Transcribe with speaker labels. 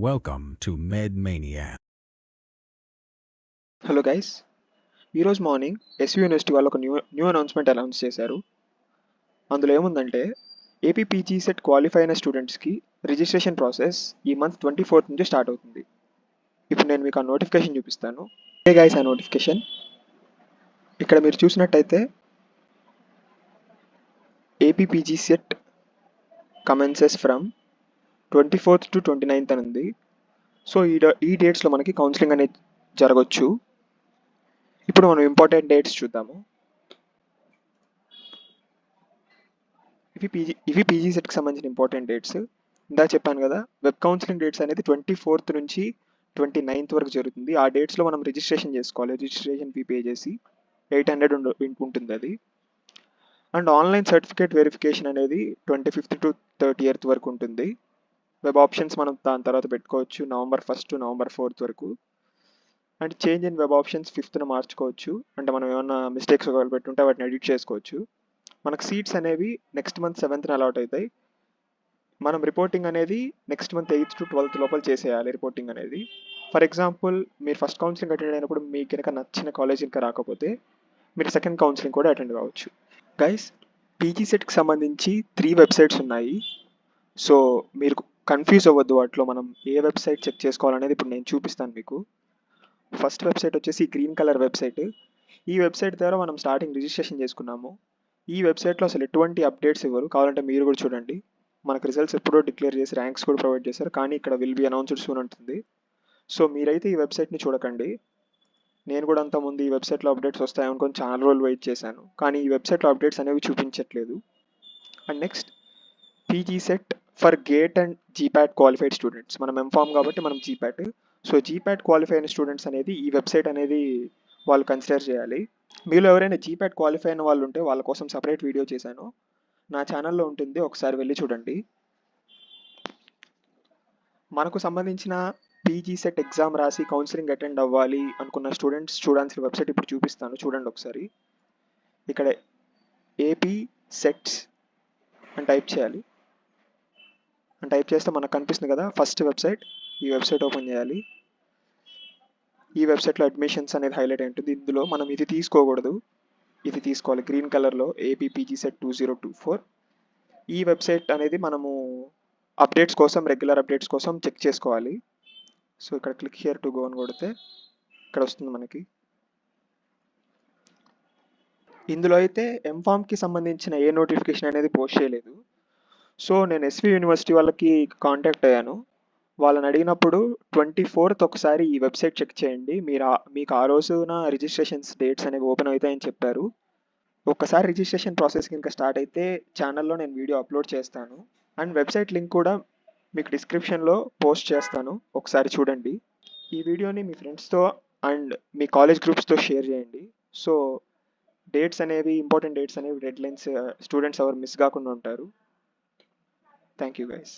Speaker 1: Welcome to MedMania.
Speaker 2: Hello guys, ఈరోజు morning SV university వాళ్ళు ఒక న్యూ అనౌన్స్మెంట్ అనౌన్స్ చేశారు. అందులో ఏముందంటే ఏపీపీజీ సెట్ క్వాలిఫై అయిన స్టూడెంట్స్కి రిజిస్ట్రేషన్ ప్రాసెస్ ఈ మంత్ 24th నుంచి స్టార్ట్ అవుతుంది. ఇప్పుడు నేను మీకు ఆ నోటిఫికేషన్ చూపిస్తాను. ఏ గైస్ ఆ నోటిఫికేషన్ ఇక్కడ మీరు చూసినట్టయితే APPG set commences from 24th to 29th అని ఉంది. సో ఈ డేట్స్లో మనకి కౌన్సిలింగ్ అనేది జరగవచ్చు. ఇప్పుడు మనం ఇంపార్టెంట్ డేట్స్ చూద్దాము. ఇవి పీజీ సెట్కి సంబంధించిన ఇంపార్టెంట్ డేట్స్. ఇందాక చెప్పాను కదా, వెబ్ కౌన్సిలింగ్ డేట్స్ అనేది 24th నుంచి 29th వరకు జరుగుతుంది. ఆ డేట్స్లో మనం రిజిస్ట్రేషన్ చేసుకోవాలి. రిజిస్ట్రేషన్ ఫీ పే చేసి 800 ఉంటుంది అది. అండ్ ఆన్లైన్ సర్టిఫికేట్ వెరిఫికేషన్ అనేది 25th to 30th వరకు ఉంటుంది. వెబ్ ఆప్షన్స్ మనం దాని తర్వాత పెట్టుకోవచ్చు November 1st to November 4th వరకు. And change in web options 5th మార్చుకోవచ్చు. అంటే మనం ఏమన్నా మిస్టేక్స్ ఒకవేళ పెట్టుంటే వాటిని ఎడిట్ చేసుకోవచ్చు. మనకు సీట్స్ అనేవి నెక్స్ట్ మంత్ 7th అలాట్ అవుతాయి. మనం రిపోర్టింగ్ అనేది next month 8th to 12th లోపల చేసేయాలి. రిపోర్టింగ్ అనేది ఫర్ ఎగ్జాంపుల్ మీరు ఫస్ట్ కౌన్సిలింగ్ అటెండ్ అయినప్పుడు మీకు కనుక నచ్చిన కాలేజ్ ఇంకా రాకపోతే మీరు సెకండ్ కౌన్సిలింగ్ కూడా అటెండ్ కావచ్చు. గైస్, పీజీ సెట్కి సంబంధించి 3 వెబ్సైట్స్ ఉన్నాయి. సో మీరు కన్ఫ్యూజ్ అవ్వద్దు వాటిలో మనం ఏ వెబ్సైట్ చెక్ చేసుకోవాలనేది ఇప్పుడు నేను చూపిస్తాను మీకు. ఫస్ట్ వెబ్సైట్ వచ్చేసి గ్రీన్ కలర్ వెబ్సైట్. ఈ వెబ్సైట్ ద్వారా మనం స్టార్టింగ్ రిజిస్ట్రేషన్ చేసుకున్నాము. ఈ వెబ్సైట్లో అసలు ఎటువంటి అప్డేట్స్ ఇవ్వరు. కావాలంటే మీరు కూడా చూడండి. మనకు రిజల్ట్స్ ఎప్పుడో డిక్లేర్ చేసి ర్యాంక్స్ కూడా ప్రొవైడ్ చేశారు, కానీ ఇక్కడ విల్ బి అనౌన్స్డ్ సూన్ ఉంటుంది. సో మీరైతే ఈ వెబ్సైట్ని చూడకండి. నేను కూడా అంతకుముందు ఈ వెబ్సైట్లో అప్డేట్స్ వస్తాయనుకొని చాలా రోజులు వెయిట్ చేశాను, కానీ ఈ వెబ్సైట్లో అప్డేట్స్ అనేవి చూపించట్లేదు. And next PG set for gate and జీప్యాట్ qualified students. మనం ఎంఫామ్ కాబట్టి మనం జీప్యాట్. సో జీప్యాట్ క్వాలిఫై అయిన స్టూడెంట్స్ అనేది ఈ వెబ్సైట్ అనేది వాళ్ళు కన్సిడర్ చేయాలి. మీలో ఎవరైనా జీప్యాట్ క్వాలిఫై అయిన వాళ్ళు ఉంటే వాళ్ళ కోసం సపరేట్ వీడియో చేశాను, నా ఛానల్లో ఉంటుంది, ఒకసారి వెళ్ళి చూడండి. మనకు సంబంధించిన పీజీ సెట్ ఎగ్జామ్ రాసి కౌన్సిలింగ్ అటెండ్ అవ్వాలి అనుకున్న స్టూడెంట్స్ చూడాల్సిన వెబ్సైట్ ఇప్పుడు చూపిస్తాను, చూడండి ఒకసారి. ఇక్కడ ఏపీ సెట్స్ అని టైప్ చేయాలి. అని టైప్ చేస్తే మనకు కనిపిస్తుంది కదా ఫస్ట్ వెబ్సైట్. ఈ వెబ్సైట్ ఓపెన్ చేయాలి. ఈ వెబ్సైట్లో అడ్మిషన్స్ అనేది హైలైట్ అయి ఉంటుంది. ఇందులో మనం ఇది తీసుకోకూడదు, ఇది తీసుకోవాలి. గ్రీన్ కలర్లో ఏపీపీజీ సెట్ 2024. ఈ వెబ్సైట్ అనేది మనము అప్డేట్స్ కోసం, రెగ్యులర్ అప్డేట్స్ కోసం చెక్ చేసుకోవాలి. సో ఇక్కడ క్లిక్ హియర్ టు గో అని కొడితే ఇక్కడ వస్తుంది మనకి. ఇందులో అయితే ఎంఫామ్కి సంబంధించిన ఏ నోటిఫికేషన్ అనేది పోస్ట్ చేయలేదు. సో నేను ఎస్వి యూనివర్సిటీ వాళ్ళకి కాంటాక్ట్ అయ్యాను. వాళ్ళని అడిగినప్పుడు 24th ఒకసారి ఈ వెబ్సైట్ చెక్ చేయండి, మీకు ఆ రోజున రిజిస్ట్రేషన్స్ డేట్స్ అనేవి ఓపెన్ అవుతాయని చెప్పారు. ఒక్కసారి రిజిస్ట్రేషన్ ప్రాసెస్ కనుక స్టార్ట్ అయితే ఛానల్లో నేను వీడియో అప్లోడ్ చేస్తాను. అండ్ వెబ్సైట్ లింక్ కూడా మీకు డిస్క్రిప్షన్లో పోస్ట్ చేస్తాను, ఒకసారి చూడండి. ఈ వీడియోని మీ ఫ్రెండ్స్తో అండ్ మీ కాలేజ్ గ్రూప్స్తో షేర్ చేయండి. సో డేట్స్ అనేవి, ఇంపార్టెంట్ డేట్స్ అనేవి, డెడ్ లైన్స్ స్టూడెంట్స్ ఎవరు మిస్ కాకుండా ఉంటారు. Thank you guys.